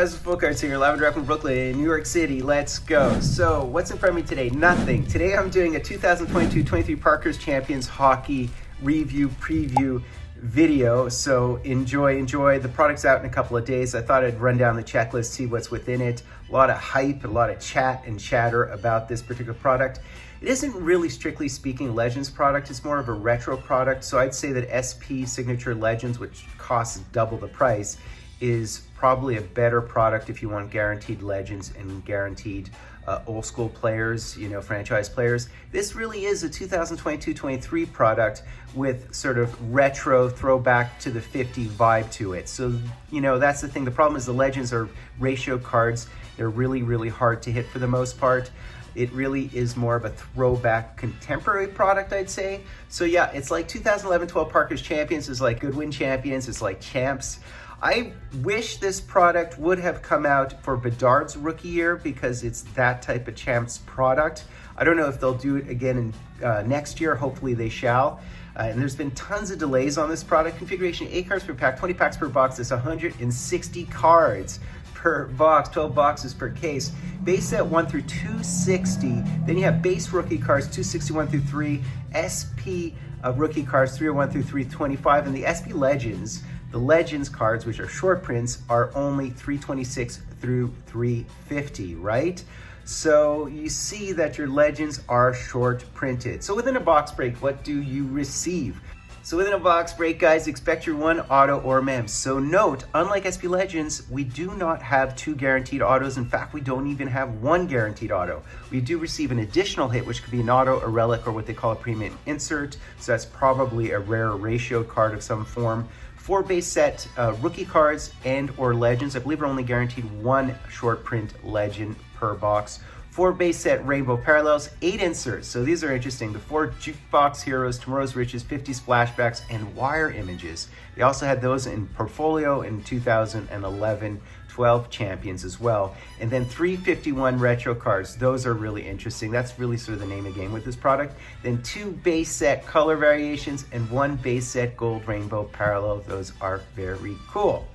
guys, it's Fultoncards here, live and direct from Brooklyn, New York City. Let's go. So, what's in front of me today? Nothing. Today I'm doing a 2022-23 Parkhurst Champions Hockey review preview video. So enjoy. The product's out in a couple of days. I thought I'd run down the checklist, see what's within it. A lot of hype, a lot of chat and chatter about this particular product. It isn't really, strictly speaking, Legends product. It's more of a retro product. So I'd say that SP Signature Legends, which costs double the price, is probably a better product if you want guaranteed Legends and guaranteed old school players, you know, franchise players. This really is a 2022-23 product with sort of retro throwback to the 50 vibe to it. So, you know, that's the thing. The problem is the Legends are ratio cards. They're really, really hard to hit for the most part. It really is more of a throwback contemporary product, I'd say. So yeah, it's like 2011-12 Parkhurst Champions is like Goodwin Champions, it's like Champs. I wish this product would have come out for Bedard's rookie year because it's that type of Champs product. I don't know if they'll do it again in next year. Hopefully they shall. And there's been tons of delays on this product. Configuration 8 cards per pack, 20 packs per box. That's 160 cards per box, 12 boxes per case. Base set 1 through 260. Then you have base rookie cards 261 through 3. SP rookie cards 301 through 325. And the SP Legends, the Legends cards, which are short prints, are only 326 through 350, right? So you see that your Legends are short printed. So within a box break, what do you receive? So within a box break, guys, expect your one auto or mem. So note, unlike SP Legends, we do not have 2 guaranteed autos. In fact, we don't even have 1 guaranteed auto. We do receive an additional hit, which could be an auto, a relic, or what they call a premium insert. So that's probably a rare ratio card of some form. 4 base set rookie cards and or Legends. I believe we're only guaranteed 1 short print Legend per box. 4 base set rainbow parallels, 8 inserts. So these are interesting. The 4 jukebox heroes, Tomorrow's Riches, 50 splashbacks, and wire images. They also had those in portfolio in 2011-12 champions as well. And then 351 retro cards. Those are really interesting. That's really sort of the name of the game with this product. Then 2 base set color variations and 1 base set gold rainbow parallel. Those are very cool.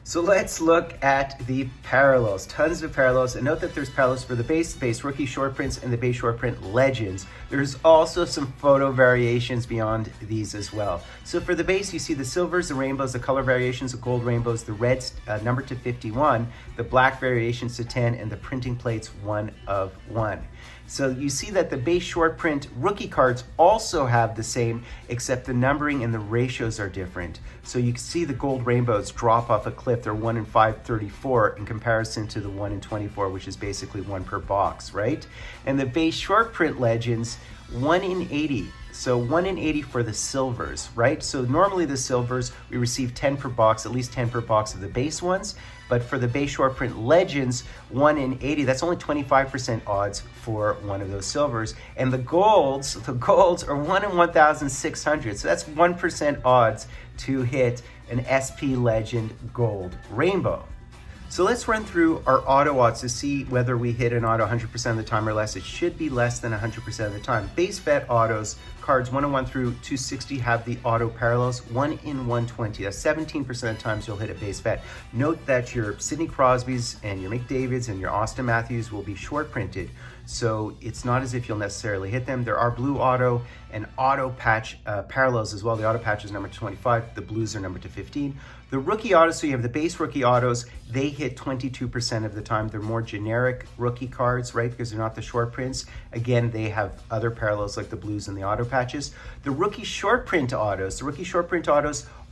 So let's look at the parallels, tons of parallels, and note that there's parallels for the base rookie short prints, and the base short print Legends. There's also some photo variations beyond these as well. So for the base, you see the silvers, the rainbows, the color variations, the gold rainbows, the reds numbered to 51, the black variations to 10, and the printing plates 1 of 1. So you see that the base short print rookie cards also have the same, except the numbering and the ratios are different. So you can see the gold rainbows drop off a cliff. They're 1 in 534 in comparison to the 1 in 24, which is basically 1 per box, right? And the base short print Legends, 1 in 80. So 1 in 80 for the silvers, right? So normally the silvers, we receive 10 per box, at least 10 per box of the base ones. But for the base short print Legends, 1 in 80, that's only 25% odds for one of those silvers. And the golds are 1 in 1,600. So that's 1% odds to hit an SP Legend Gold Rainbow. So let's run through our auto odds to see whether we hit an auto 100% of the time or less. It should be less than 100% of the time. Base vet autos, cards 101 through 260 have the auto parallels, 1 in 120. That's 17% of the times you'll hit a base vet. Note that your Sidney Crosbys and your McDavids and your Austin Matthews will be short printed. So it's not as if you'll necessarily hit them. There are blue auto and auto patch parallels as well. The auto patch is numbered to 25. The blues are numbered to 15. The rookie autos, so you have the base rookie autos, they hit 22% of the time. They're more generic rookie cards, right? Because they're not the short prints. Again, they have other parallels like the blues and the auto patches. The rookie short print autos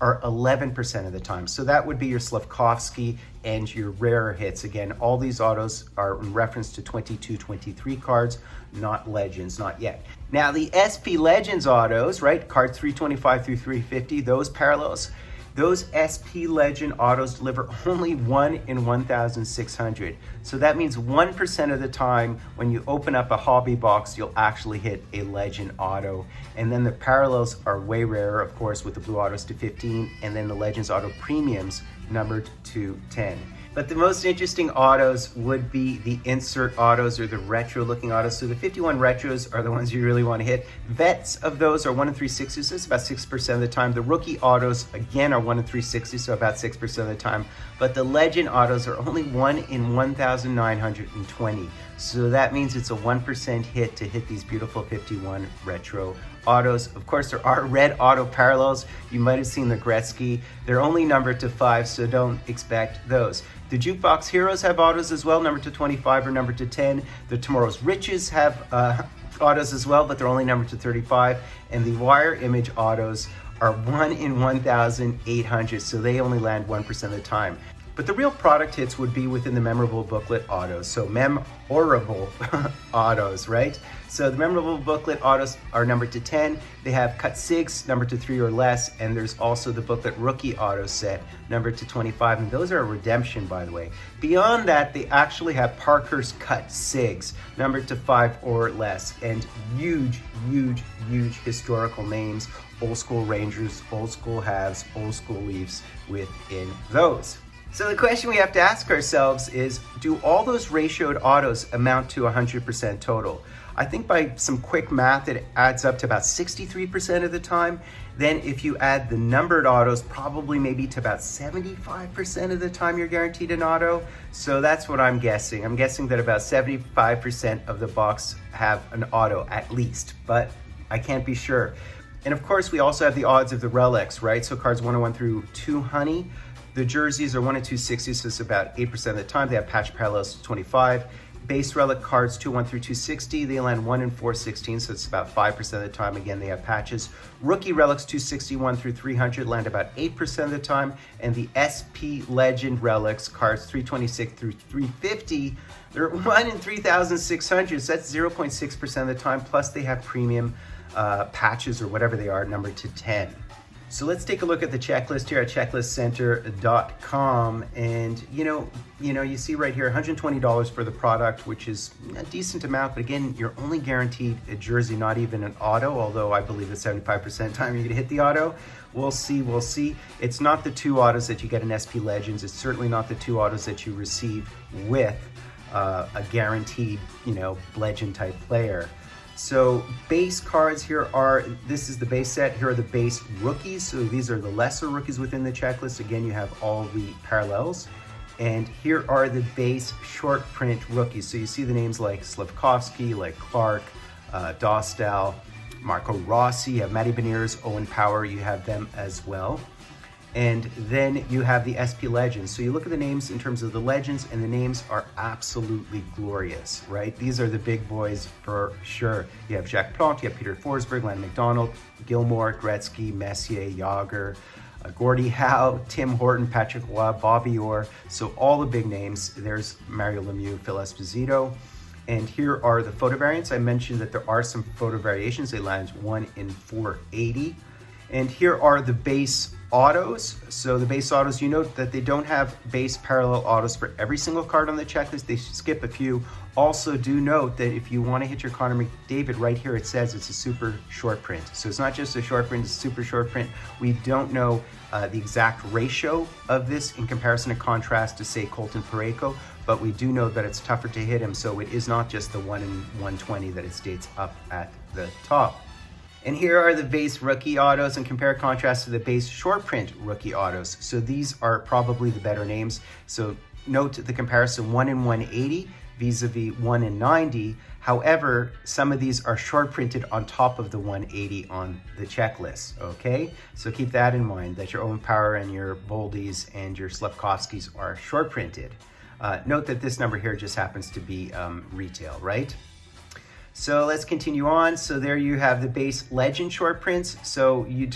are 11% of the time. So that would be your Slavkovsky and your rarer hits. Again, all these autos are in reference to 22-23 cards, not Legends, not yet. Now the SP Legends autos, right? Cards 325 through 350, those parallels, those SP Legend autos deliver only 1 in 1,600. So that means 1% of the time when you open up a hobby box, you'll actually hit a Legend auto. And then the parallels are way rarer, of course, with the blue autos to 15, and then the Legends auto premiums numbered to 10. But the most interesting autos would be the insert autos or the retro looking autos. So the 51 retros are the ones you really want to hit. Vets of those are 1 in 360, so it's about 6% of the time. The rookie autos, again, are 1 in 360, so about 6% of the time. But the legend autos are only 1 in 1,920. So that means it's a 1% hit to hit these beautiful 51 retro autos. Of course, there are red auto parallels. You might have seen the Gretzky. They're only numbered to 5, so don't expect those. The Jukebox Heroes have autos as well, numbered to 25 or numbered to 10. The Tomorrow's Riches have autos as well, but they're only numbered to 35. And the Wire Image autos are 1 in 1,800, so they only land 1% of the time. But the real product hits would be within the memorable booklet autos. So memorable autos, right? So the memorable booklet autos are numbered to 10. They have cut 6, numbered to 3 or less. And there's also the booklet rookie auto set, numbered to 25. And those are a redemption, by the way. Beyond that, they actually have Parkhurst cut 6, numbered to 5 or less. And huge, huge, huge historical names. Old school Rangers, old school Habs, old school Leafs within those. So the question we have to ask ourselves is, do all those ratioed autos amount to 100% total? I think by some quick math, it adds up to about 63% of the time. Then if you add the numbered autos, probably maybe to about 75% of the time you're guaranteed an auto. So that's what I'm guessing. I'm guessing that about 75% of the box have an auto at least, but I can't be sure. And of course, we also have the odds of the relics, right? So cards 101 through 200. The jerseys are 1 in 260, so it's about 8% of the time. They have patch parallels to 25. Base relic cards 201 through 260, they land 1 in 416, so it's about 5% of the time. Again, they have patches. Rookie relics 261 through 300 land about 8% of the time. And the SP Legend relics cards 326 through 350, they're 1 in 3,600, so that's 0.6% of the time. Plus they have premium patches or whatever they are, numbered to 10. So let's take a look at the checklist here at checklistcenter.com. And you see right here $120 for the product, which is a decent amount, but again, you're only guaranteed a jersey, not even an auto, although I believe that 75% time you're gonna hit the auto. We'll see. It's not the 2 autos that you get in SP Legends. It's certainly not the 2 autos that you receive with a guaranteed, legend type player. So base cards here this is the base set. Here are the base rookies. So these are the lesser rookies within the checklist. Again, you have all the parallels. And here are the base short print rookies. So you see the names like Slafkovsky, like Clark, Dostal, Marco Rossi, you have Matty Beniers, Owen Power, you have them as well. And then you have the SP Legends. So you look at the names in terms of the legends, and the names are absolutely glorious, right? These are the big boys for sure. You have Jacques Plante, you have Peter Forsberg, Landon McDonald, Gilmore, Gretzky, Messier, Yager, Gordie Howe, Tim Horton, Patrick Roy, Bobby Orr. So all the big names. There's Mario Lemieux, Phil Esposito. And here are the photo variants. I mentioned that there are some photo variations. They land 1 in 480. And here are the base autos. So the base autos, you note that they don't have base parallel autos for every single card on the checklist. They skip a few. Also do note that if you want to hit your Connor McDavid, right here it says it's a super short print. So it's not just a short print, it's a super short print. We don't know the exact ratio of this in comparison and contrast to, say, Colton Parayko, but we do know that it's tougher to hit him. So it is not just the 1 in 120 that it states up at the top. And here are the base rookie autos, and compare contrast to the base short print rookie autos. So these are probably the better names. So note the comparison, 1 in 180 vis-a-vis 1 in 90. However, some of these are short printed on top of the 180 on the checklist, okay? So keep that in mind, that your Owen Power and your Boldies and your Slafkovskys are short printed. Note that this number here just happens to be retail, right? So let's continue on. So there you have the base legend short prints. So you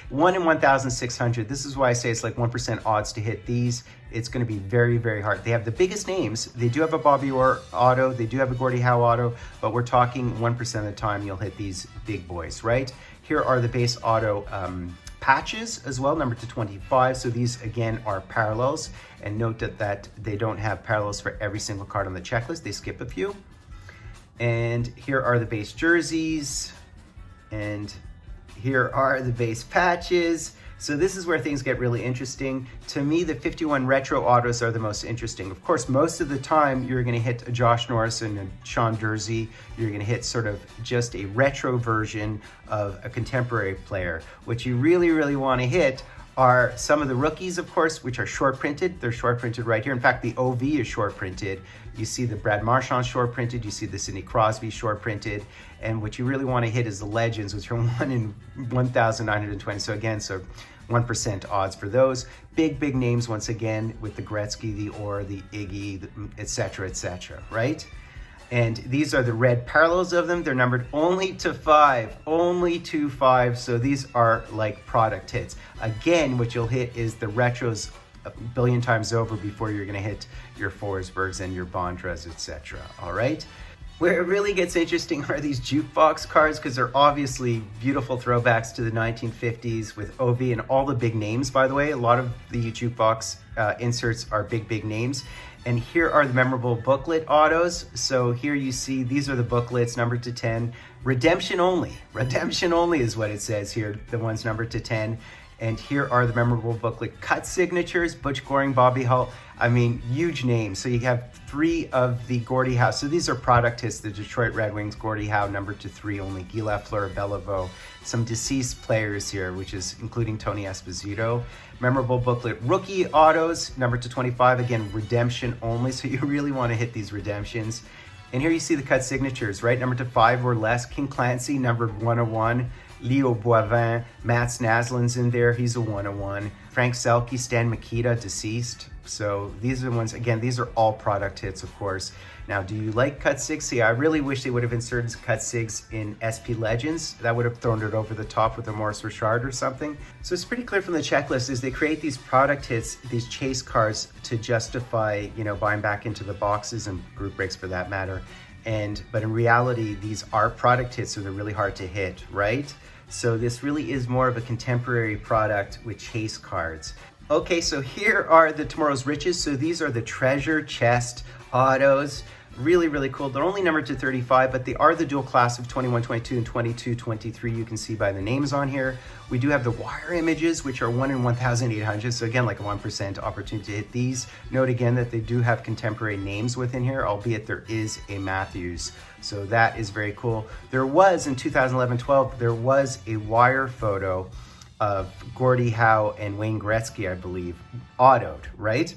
1 in 1,600. This is why I say it's like 1% odds to hit these. It's going to be very, very hard. They have the biggest names. They do have a Bobby Orr auto. They do have a Gordie Howe auto, but we're talking 1% of the time you'll hit these big boys, right? Here are the base auto patches as well, numbered to 25. So these again are parallels, and note that they don't have parallels for every single card on the checklist. They skip a few. And here are the base jerseys, and here are the base patches. So this is where things get really interesting. To me, the 51 retro autos are the most interesting. Of course, most of the time you're going to hit a Josh Norris and a Sean Dursey. You're going to hit sort of just a retro version of a contemporary player. What you really, really want to hit are some of the rookies, of course, which are short printed. They're short printed right here. In fact, the OV is short printed. You see the Brad Marchand short printed. You see the Sidney Crosby short printed. And what you really want to hit is the legends, which are 1 in 1,920. So again, 1% odds for those. Big names once again with the Gretzky, the Orr, the Iggy, etc., right? And these are the red parallels of them. They're numbered only to 5, only to 5. So these are like product hits. Again, what you'll hit is the retros a billion times over before you're going to hit your Forsbergs and your Bondras, etc. All right. Where it really gets interesting are these jukebox cards, because they're obviously beautiful throwbacks to the 1950s with OV and all the big names, by the way. A lot of the jukebox inserts are big names. And here are the memorable booklet autos. So here you see, these are the booklets numbered to 10. Redemption only. Redemption only is what it says here, the ones numbered to 10. And here are the memorable booklet cut signatures, Butch Goring, Bobby Hull. I mean, huge names. So you have 3 of the Gordie Howe. So these are product hits, the Detroit Red Wings, Gordie Howe, numbered to 3 only, Guy Lafleur, Beliveau. Some deceased players here, which is including Tony Esposito. Memorable booklet rookie autos, numbered to 25. Again, redemption only. So you really want to hit these redemptions. And here you see the cut signatures, right? Numbered to 5 or less. King Clancy, numbered 101. Leo Boivin, Matt Snaslin's in there, he's a 101. Frank Selke, Stan Mikita, deceased. So these are the ones, again, these are all product hits, of course. Now, do you like cut sigs? See, I really wish they would have inserted cut sigs in SP Legends. That would have thrown it over the top with a Maurice Richard or something. So it's pretty clear from the checklist is they create these product hits, these chase cards to justify, buying back into the boxes and group breaks for that matter. But in reality, these are product hits, so they're really hard to hit, right? So this really is more of a contemporary product with chase cards. Okay, so here are the Tomorrow's Riches. So these are the treasure chest autos. Really cool. They're only numbered to 35, but they are the dual class of 21, 22, and 22, 23. You can see by the names on here. We do have the wire images, which are 1 in 1,800. So again, like a 1% opportunity to hit these. Note again that they do have contemporary names within here, albeit there is a Matthews. So that is very cool. There was, in 2011-12, there was a wire photo of Gordie Howe and Wayne Gretzky, I believe, autoed, right?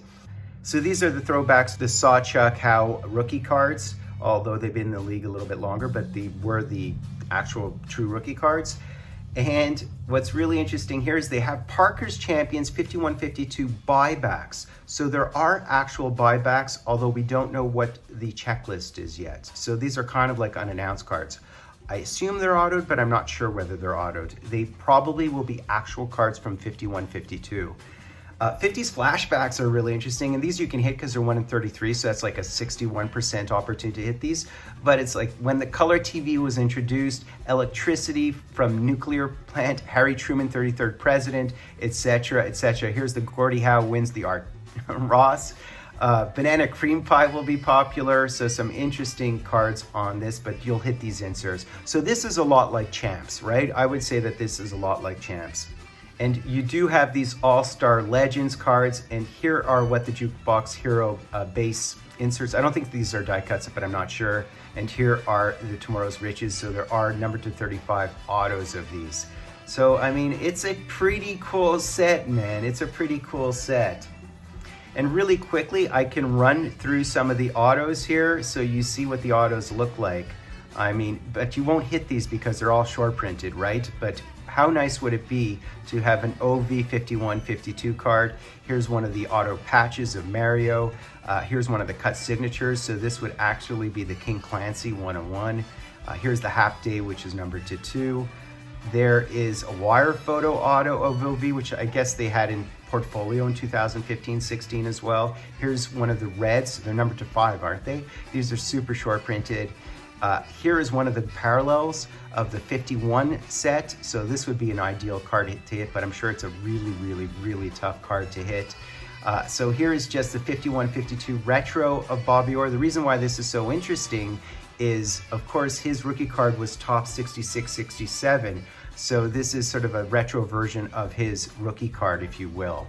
So these are the throwbacks, the Sawchuck Howe rookie cards, although they've been in the league a little bit longer, but they were the actual true rookie cards. And what's really interesting here is they have Parkhurst Champions 51-52 buybacks. So there are actual buybacks, although we don't know what the checklist is yet. So these are kind of like unannounced cards. I assume they're autoed, but I'm not sure whether they're autoed. They probably will be actual cards from 51-52. 50s flashbacks are really interesting, and these you can hit because they're 1 in 33, so that's like a 61% opportunity to hit these. But it's like when the color TV was introduced, electricity from nuclear plant, Harry Truman, 33rd president, etc., etc. Here's the Gordie Howe wins the Art Ross. Banana cream pie will be popular, so some interesting cards on this, but you'll hit these inserts. So this is a lot like Champs, right? I would say that this is a lot like Champs. And you do have these All-Star Legends cards, and here are what the Jukebox Hero base inserts. I don't think these are die cuts, but I'm not sure. And here are the Tomorrow's Riches, so there are numbered to 35 autos of these. So, I mean, it's a pretty cool set, man. It's a pretty cool set. And really quickly, I can run through some of the autos here, so you see what the autos look like. I mean, but you won't hit these because they're all short printed, right? But how nice would it be to have an OV 51-52 card? Here's one of the auto patches of Mario. Here's one of the cut signatures. So this would actually be the King Clancy 101. Here's the Hap Day, which is numbered to 2. There is a wire photo auto of OV, which I guess they had in portfolio in 2015-16 as well. Here's one of the reds. They're numbered to 5, aren't they? These are super short printed. Here is one of the parallels of the 51 set. So this would be an ideal card to hit, but I'm sure it's a really tough card to hit. So here is just the 51-52 retro of Bobby Orr. The reason why this is so interesting is, of course, his rookie card was top 66-67. So this is sort of a retro version of his rookie card, if you will.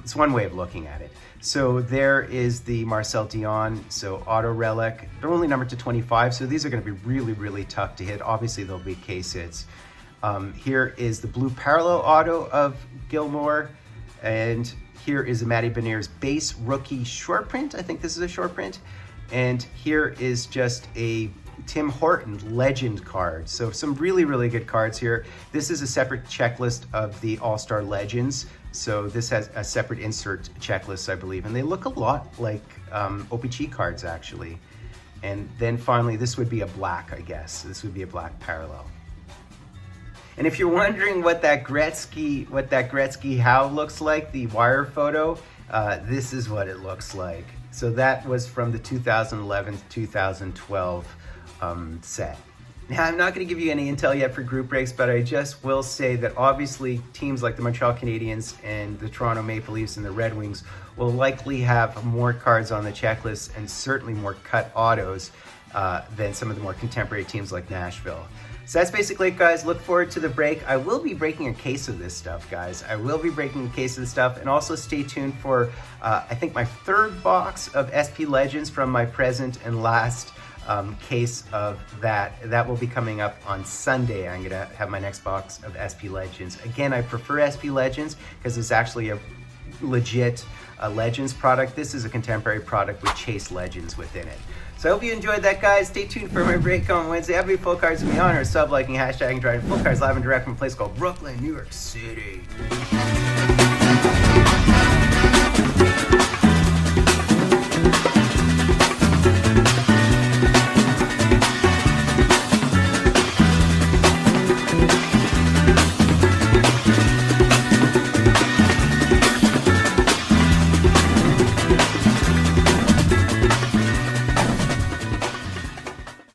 It's one way of looking at it. So there is the Marcel Dion, so auto relic. They're only numbered to 25, so these are going to be really, really tough to hit. Obviously, they'll be case hits. Here is the blue parallel auto of Gilmore, and here is a Matty Beniers base rookie short print. I think this is a short print. And here is just a Tim Horton legend card. So some really, really good cards here. This is a separate checklist of the All-Star Legends. So this has a separate insert checklist, I believe. And they look a lot like OPG cards, actually. And then finally, this would be a black, I guess. This would be a black parallel. And if you're wondering what that Gretzky Howe looks like, the wire photo, this is what it looks like. So that was from the 2011-2012 set. Now, I'm not going to give you any intel yet for group breaks, but I just will say that obviously teams like the Montreal Canadiens and the Toronto Maple Leafs and the Red Wings will likely have more cards on the checklist and certainly more cut autos than some of the more contemporary teams like Nashville. So that's basically it, guys. Look forward to the break. I will be breaking a case of this stuff, guys. I will be breaking a case of this stuff. And also stay tuned for, I think, my third box of SP Legends from my present and last case of that. That will be coming up on Sunday. I'm going to have my next box of SP Legends. Again, I prefer SP Legends because it's actually a legit Legends product. This is a contemporary product with Chase Legends within it. So I hope you enjoyed that, guys. Stay tuned for my break on Wednesday. I'll be full cards with me on or sub-liking, hashtagging, driving full cards live and direct from a place called Brooklyn, New York City.